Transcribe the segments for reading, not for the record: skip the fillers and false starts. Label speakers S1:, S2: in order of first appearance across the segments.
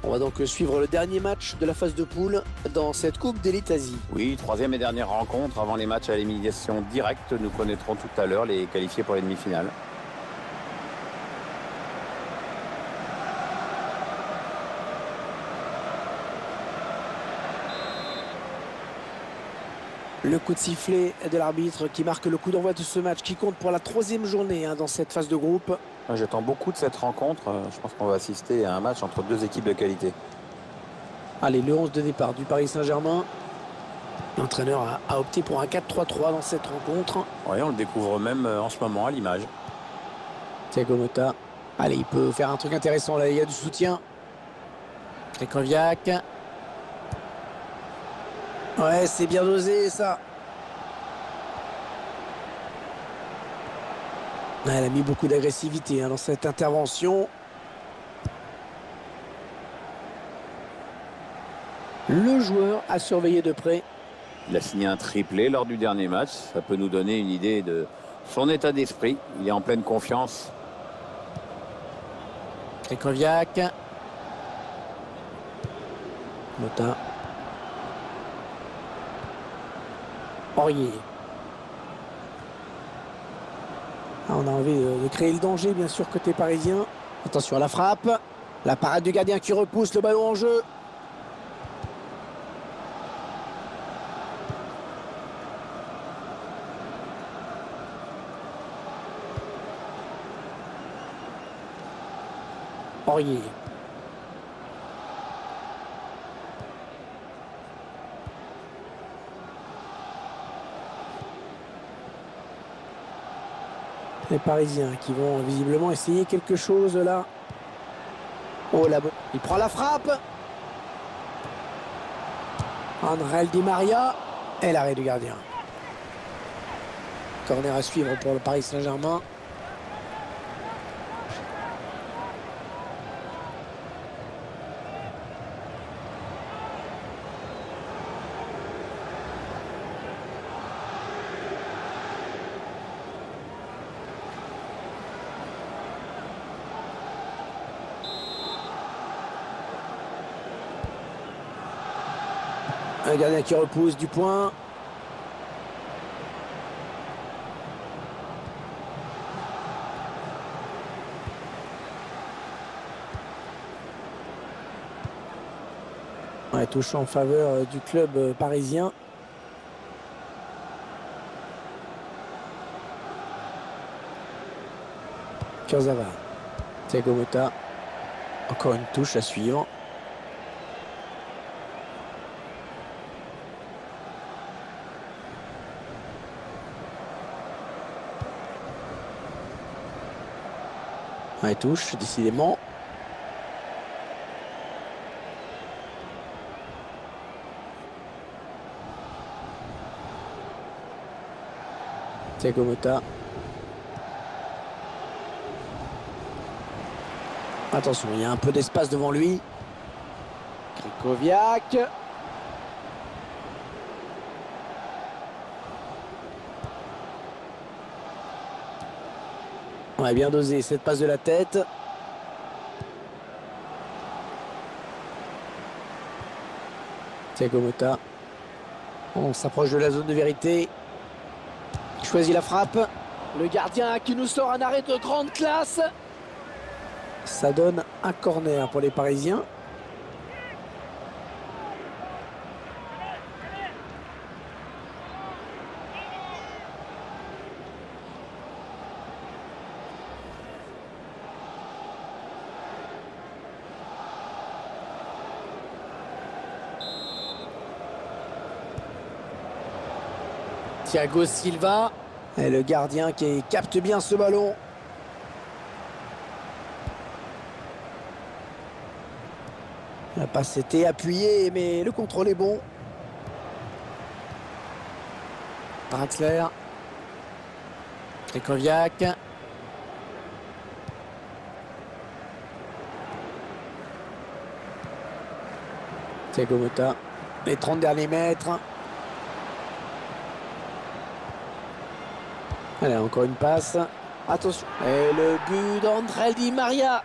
S1: On va donc suivre le dernier match de la phase de poule dans cette Coupe d'Élite Asie.
S2: Oui, troisième et dernière rencontre avant les matchs à l'élimination directe. Nous connaîtrons tout à l'heure les qualifiés pour les demi-finales.
S1: Le coup de sifflet de l'arbitre qui marque le coup d'envoi de ce match qui compte pour la troisième journée dans cette phase de groupe.
S2: J'attends beaucoup de cette rencontre. Je pense qu'on va assister à un match entre deux équipes de qualité.
S1: Allez, le 11 de départ du Paris Saint-Germain. L'entraîneur a opté pour un 4-3-3 dans cette rencontre.
S2: Oui, on le découvre même en ce moment à l'image.
S1: Thiago Motta. Allez, il peut faire un truc intéressant là, il y a du soutien. Krychowiak. Ouais, c'est bien dosé ça. Elle a mis beaucoup d'agressivité dans cette intervention. Le joueur a surveillé de près.
S2: Il a signé un triplé lors du dernier match. Ça peut nous donner une idée de son état d'esprit. Il est en pleine confiance.
S1: Krychowiak. Motta. Aurier. On a envie de créer le danger, bien sûr, côté parisien. Attention à la frappe. La parade du gardien qui repousse le ballon en jeu. Aurier. Les Parisiens qui vont visiblement essayer quelque chose là. Oh là, il prend la frappe. André Di Maria et l'arrêt du gardien. Corner à suivre pour le Paris Saint-Germain. Un gardien qui repousse du point. Ouais, touche en faveur du club parisien. Kurzawa. Thiago Motta. Encore une touche à suivre. Ouais, touche, décidément. Thiago Motta. Attention, il y a un peu d'espace devant lui. Krychowiak. Ouais, bien dosé cette passe de la tête. Thiago Motta. On s'approche de la zone de vérité. Il choisit la frappe. Le gardien qui nous sort un arrêt de grande classe. Ça donne un corner pour les Parisiens. Thiago Silva. Et le gardien qui capte bien ce ballon. La passe était appuyée, mais le contrôle est bon. Draxler. Krychowiak. Thiago Motta. Les 30 derniers mètres. Allez, encore une passe. Attention. Et le but d'André Di Maria.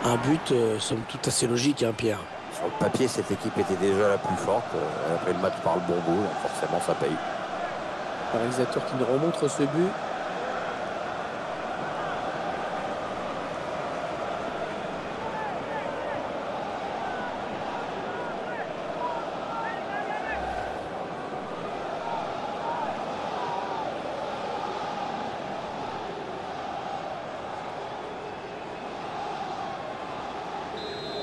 S1: Un but, somme toute assez logique, hein, Pierre.
S2: Sur le papier, cette équipe était déjà la plus forte. Elle a pris le match par le bon bout, donc forcément ça paye.
S1: Le réalisateur qui nous remontre ce but.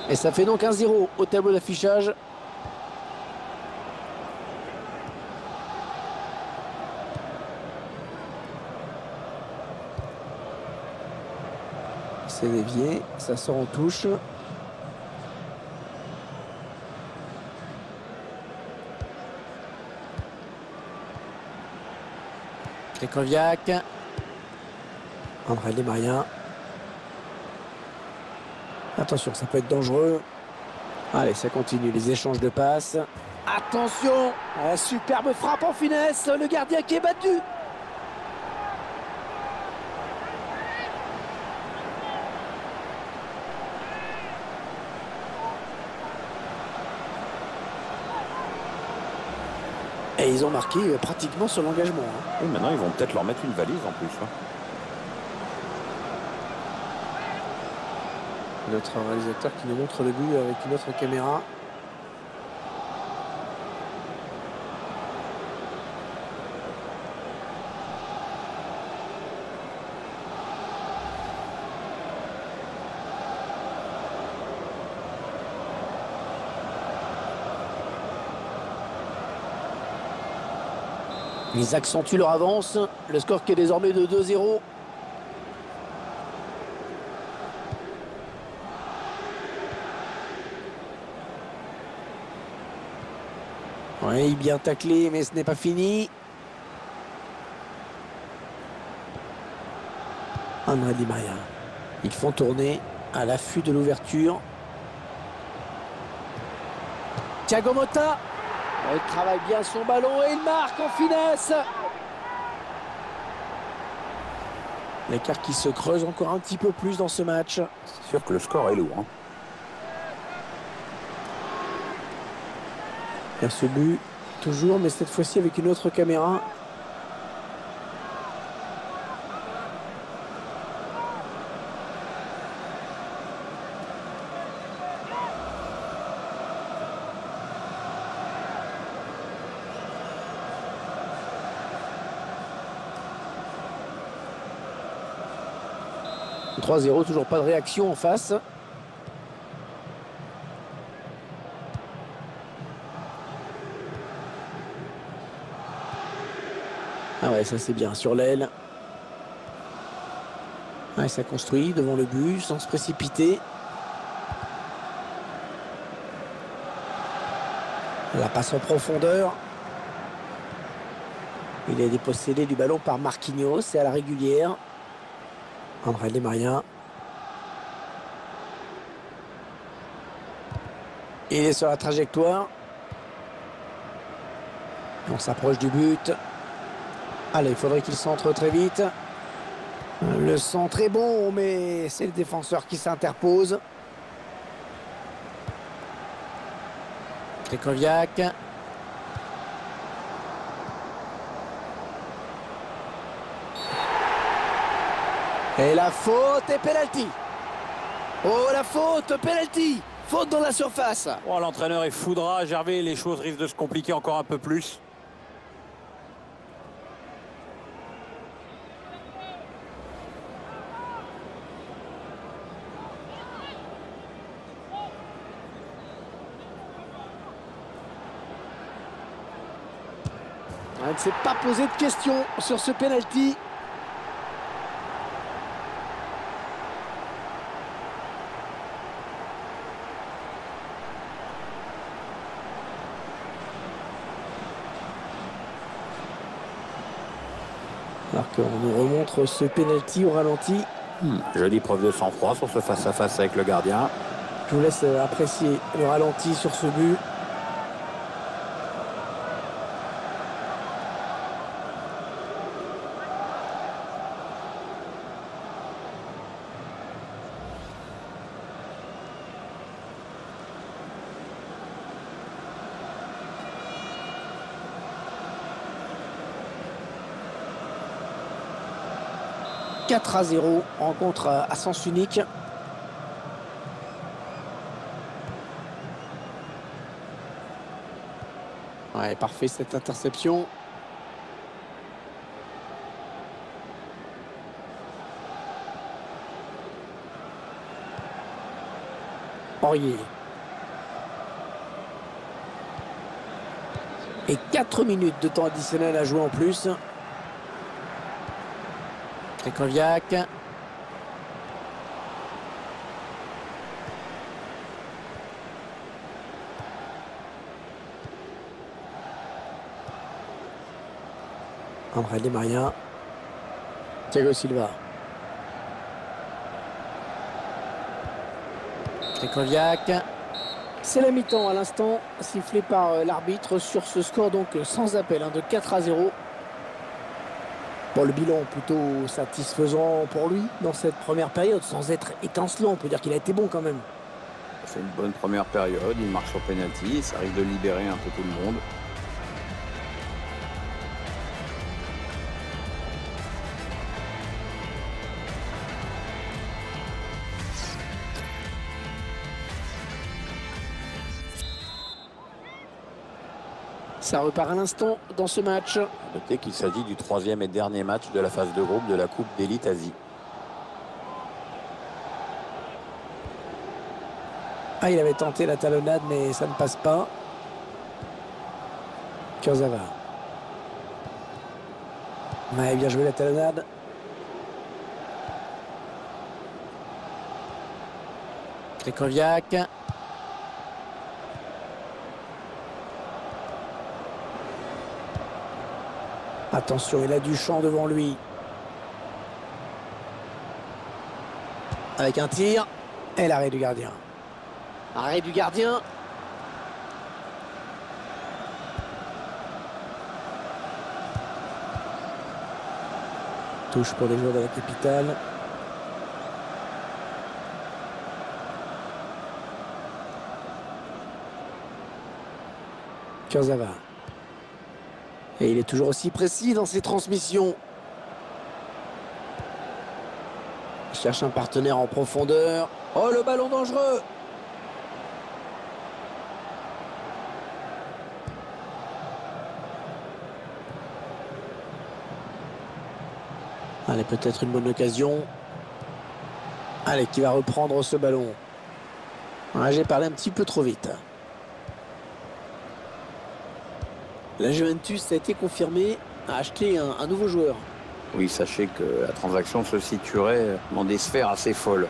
S1: Et ça fait donc 1-0 au tableau d'affichage. C'est dévié, ça sort en touche. Krychowiak. André Di Maria. Attention, ça peut être dangereux. Allez, ça continue, les échanges de passes. Attention, superbe frappe en finesse, le gardien qui est battu. Et ils ont marqué pratiquement sur l'engagement. Hein.
S2: Et maintenant, ils vont peut-être leur mettre une valise en plus. Hein.
S1: Notre réalisateur qui nous montre le but avec une autre caméra. Ils accentuent leur avance. Le score qui est désormais de 2-0. Oui, bien taclé, mais ce n'est pas fini. André Di Maria. Ils font tourner à l'affût de l'ouverture. Thiago Motta. Il travaille bien son ballon et il marque en finesse. L'écart qui se creuse encore un petit peu plus dans ce match.
S2: C'est sûr que le score est lourd. Hein.
S1: Il y a ce but, toujours, mais cette fois-ci avec une autre caméra. « 3-0, toujours pas de réaction en face. » Ah ouais, ça c'est bien, sur l'aile. Ouais, ça construit devant le but, sans se précipiter. La passe en profondeur. Il est dépossédé du ballon par Marquinhos, c'est à la régulière. André Di Maria. Il est sur la trajectoire. On s'approche du but. Allez, il faudrait qu'il centre très vite. Le centre est bon, mais c'est le défenseur qui s'interpose. Krychowiak. Et la faute et penalty. Oh, la faute, penalty. Faute dans la surface.
S2: Oh, l'entraîneur est foudra, Gervais, les choses risquent de se compliquer encore un peu plus.
S1: Il ne s'est pas posé de questions sur ce penalty. Alors qu'on nous remontre ce penalty au ralenti.
S2: Jolie preuve de sang-froid sur ce face-à-face avec le gardien.
S1: Je vous laisse apprécier le ralenti sur ce but. 4-0, rencontre à sens unique. Ouais, parfait cette interception. Aurier. Et 4 minutes de temps additionnel à jouer en plus. Krychowiak. André Di Maria. Thiago Silva. Krychowiak. C'est la mi-temps à l'instant, sifflé par l'arbitre sur ce score donc sans appel de 4-0. Bon, le bilan plutôt satisfaisant pour lui dans cette première période, sans être étincelant. On peut dire qu'il a été bon quand même.
S2: C'est une bonne première période, il marche sur penalty, ça arrive de libérer un peu tout le monde.
S1: Ça repart à l'instant dans ce match.
S2: Notez qu'il s'agit du 3e et dernier match de la phase de groupe de la Coupe d'Élite Asie.
S1: Ah, il avait tenté la talonnade, mais ça ne passe pas. Kurzawa. Ouais, bien joué la talonnade. Krychowiak. Attention, il a du champ devant lui. Avec un tir. Et l'arrêt du gardien. Arrêt du gardien. Touche pour les joueurs de la capitale. Kurzawa. Et il est toujours aussi précis dans ses transmissions. Il cherche un partenaire en profondeur. Oh, le ballon dangereux! Allez, peut-être une bonne occasion. Allez, qui va reprendre ce ballon. Ouais, j'ai parlé un petit peu trop vite. La Juventus a été confirmée à acheter un nouveau joueur.
S2: Oui, sachez que la transaction se situerait dans des sphères assez folles.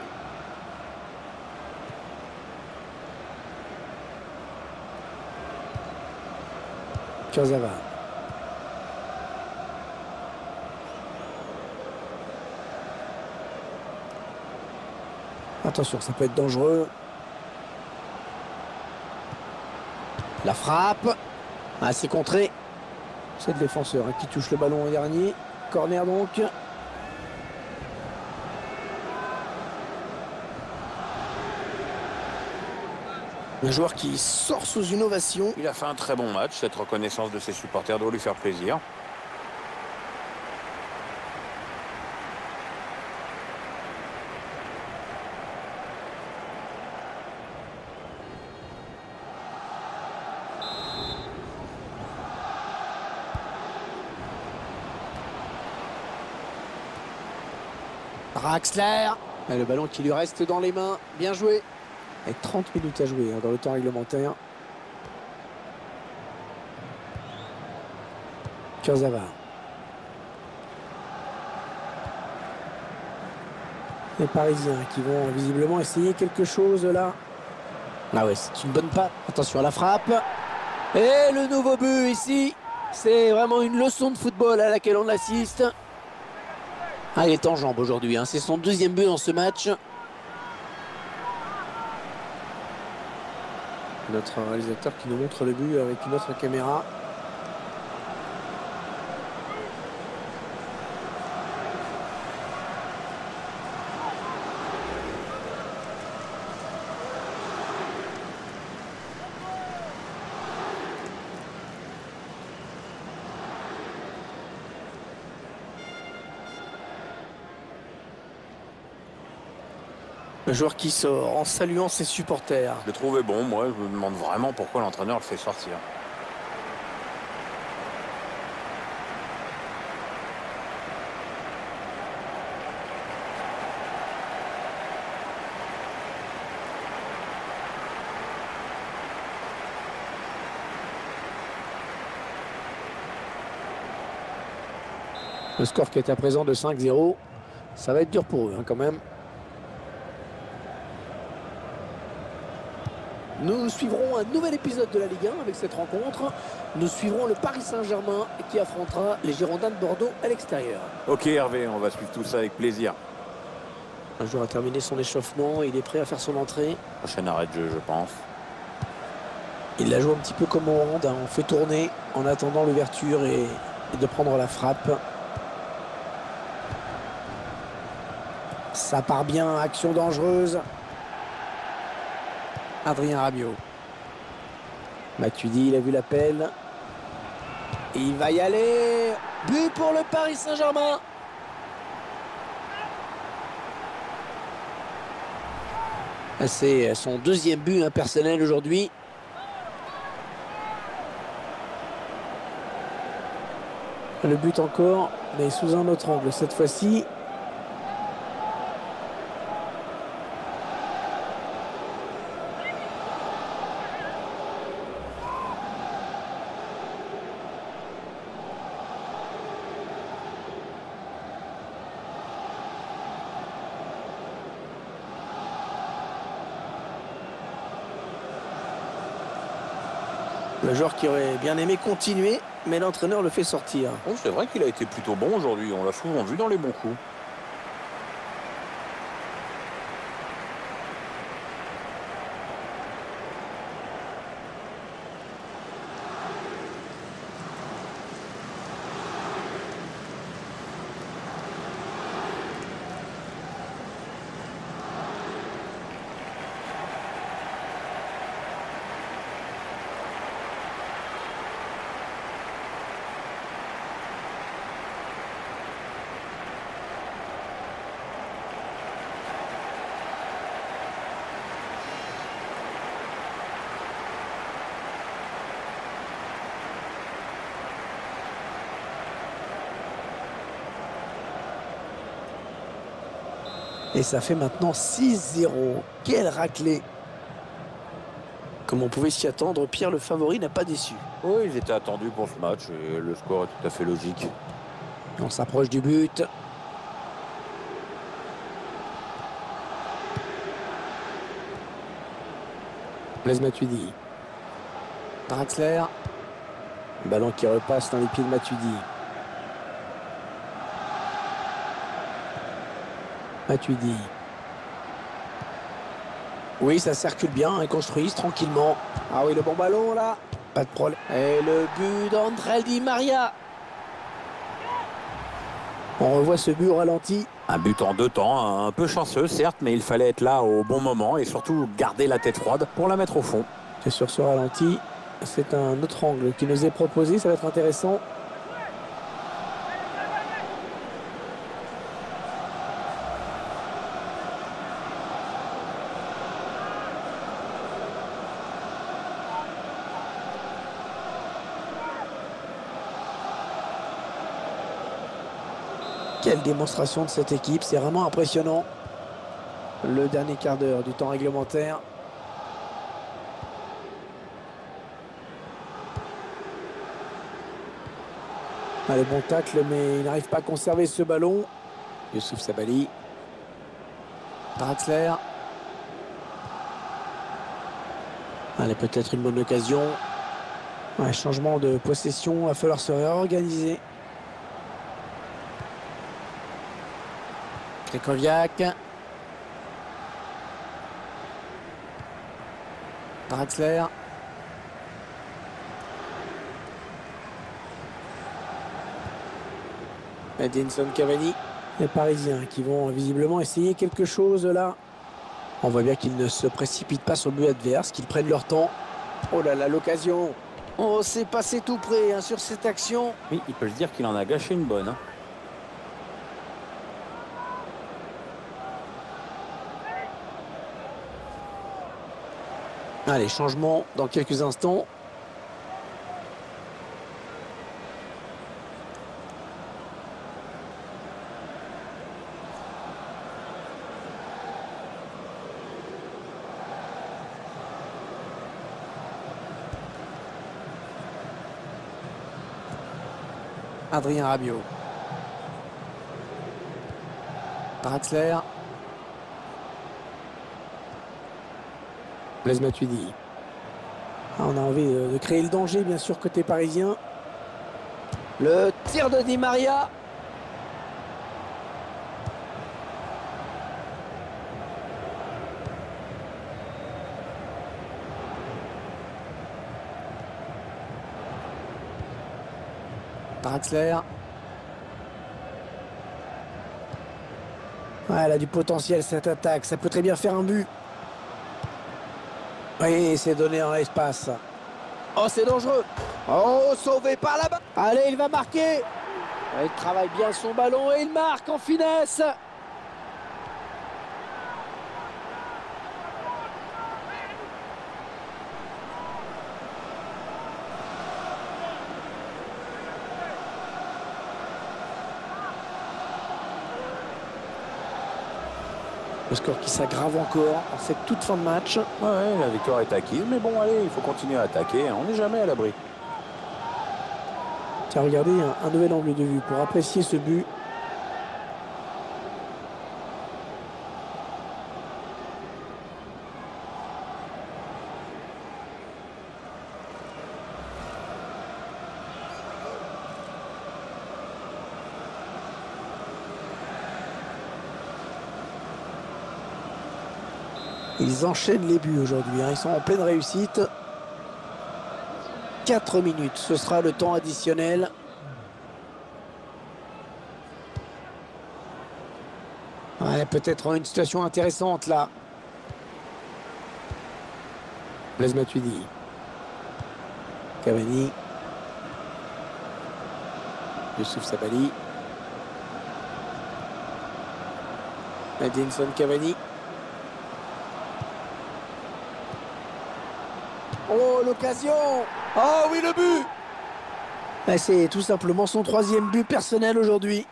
S1: Kurzawa. Attention, ça peut être dangereux. La frappe. Ah, c'est contré. C'est le défenseur qui touche le ballon au dernier. Corner donc. Un joueur qui sort sous une ovation.
S2: Il a fait un très bon match. Cette reconnaissance de ses supporters doit lui faire plaisir.
S1: Draxler. Et le ballon qui lui reste dans les mains. Bien joué. Et 30 minutes à jouer dans le temps réglementaire. Kurzawa. Les Parisiens qui vont visiblement essayer quelque chose là. Ah ouais, c'est une bonne passe. Attention à la frappe. Et le nouveau but ici. C'est vraiment une leçon de football à laquelle on assiste. Ah, il est en jambes aujourd'hui. C'est son 2e but dans ce match. Notre réalisateur qui nous montre le but avec une autre caméra. Le joueur qui sort en saluant ses supporters.
S2: Je le trouvais bon, moi. Je me demande vraiment pourquoi l'entraîneur le fait sortir.
S1: Le score qui est à présent de 5-0. Ça va être dur pour eux, hein, quand même. Nous suivrons un nouvel épisode de la Ligue 1 avec cette rencontre. Nous suivrons le Paris Saint-Germain qui affrontera les Girondins de Bordeaux à l'extérieur.
S2: Ok Hervé, on va suivre tout ça avec plaisir.
S1: Un joueur a terminé son échauffement, il est prêt à faire son entrée.
S2: Prochain arrêt de jeu, je pense.
S1: Il la joue un petit peu comme au hand, hein. On fait tourner en attendant l'ouverture et de prendre la frappe. Ça part bien, action dangereuse. Adrien Rabiot. Matuidi, il a vu l'appel. Il va y aller. But pour le Paris Saint-Germain. C'est son deuxième but personnel aujourd'hui. Le but encore, mais sous un autre angle cette fois-ci. Le joueur qui aurait bien aimé continuer, mais l'entraîneur le fait sortir.
S2: Oh, c'est vrai qu'il a été plutôt bon aujourd'hui. On l'a souvent vu dans les bons coups.
S1: Et ça fait maintenant 6-0. Quelle raclée! Comme on pouvait s'y attendre, Pierre le favori n'a pas déçu.
S2: Oui, ils étaient attendus pour ce match et le score est tout à fait logique.
S1: On s'approche du but. Blaise Matuidi. Draxler. Ballon qui repasse dans les pieds de Matuidi. Matuidi. Oui, ça circule bien, ils construisent tranquillement. Ah oui, le bon ballon là. Pas de problème. Et le but d'André Di Maria. On revoit ce but au ralenti.
S2: Un but en 2 temps, un peu chanceux certes, mais il fallait être là au bon moment et surtout garder la tête froide pour la mettre au fond.
S1: Et sur ce ralenti, c'est un autre angle qui nous est proposé, ça va être intéressant. Quelle démonstration de cette équipe, c'est vraiment impressionnant. Le dernier quart d'heure du temps réglementaire. Allez, bon tacle, mais il n'arrive pas à conserver ce ballon. Youssouf Sabaly. Draxler. Allez, peut-être une bonne occasion. Ouais, changement de possession, il va falloir se réorganiser. Krychowiak. Draxler. Edinson Cavani. Les Parisiens qui vont visiblement essayer quelque chose là. On voit bien qu'ils ne se précipitent pas sur le but adverse, qu'ils prennent leur temps. Oh là là, l'occasion. Oh, c'est passé tout près hein, sur cette action.
S2: Oui, il peut se dire qu'il en a gâché une bonne. Hein.
S1: Allez, changement dans quelques instants. Adrien Rabiot. Draxler. Blaise Matuidi. On a envie de créer le danger, bien sûr, côté parisien. Le tir de Di Maria. Draxler. Ouais, elle a du potentiel cette attaque, ça peut très bien faire un but. Oui, c'est donné en l'espace. Oh, c'est dangereux. Oh, sauvé par là-bas. Allez, il va marquer. Il travaille bien son ballon et il marque en finesse. Le score qui s'aggrave encore en cette toute fin de match.
S2: Ouais, la victoire est acquise, mais bon, allez, il faut continuer à attaquer. On n'est jamais à l'abri.
S1: Tiens, regardez, un nouvel angle de vue pour apprécier ce but. Ils enchaînent les buts aujourd'hui, hein. Ils sont en pleine réussite. 4 minutes, ce sera le temps additionnel. Ouais, peut-être une situation intéressante là. Blaise Matuidi. Cavani. Youssouf Sabaly. Edinson Cavani. Oh, l'occasion! Oh oui, le but! C'est tout simplement son 3e but personnel aujourd'hui.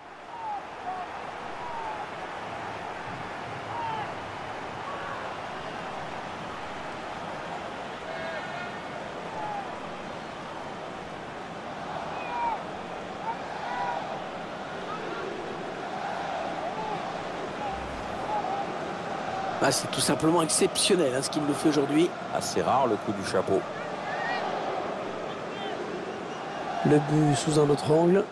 S1: C'est tout simplement exceptionnel, hein, ce qu'il nous fait aujourd'hui.
S2: Assez rare le coup du chapeau.
S1: Le but sous un autre angle.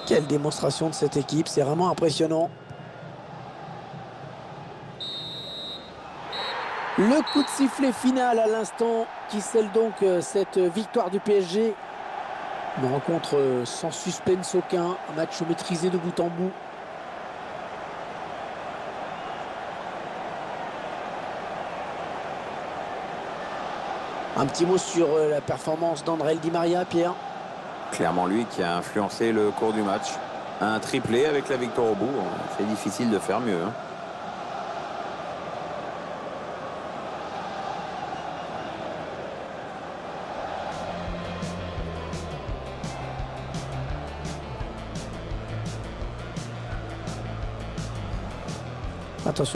S1: Quelle démonstration de cette équipe, c'est vraiment impressionnant. Le coup de sifflet final à l'instant qui scelle donc cette victoire du PSG. Une rencontre sans suspense aucun, un match maîtrisé de bout en bout. Un petit mot sur la performance d'André Di Maria, Pierre.
S2: Clairement lui qui a influencé le cours du match. Un triplé avec la victoire au bout. C'est difficile de faire mieux, hein.
S1: Attention.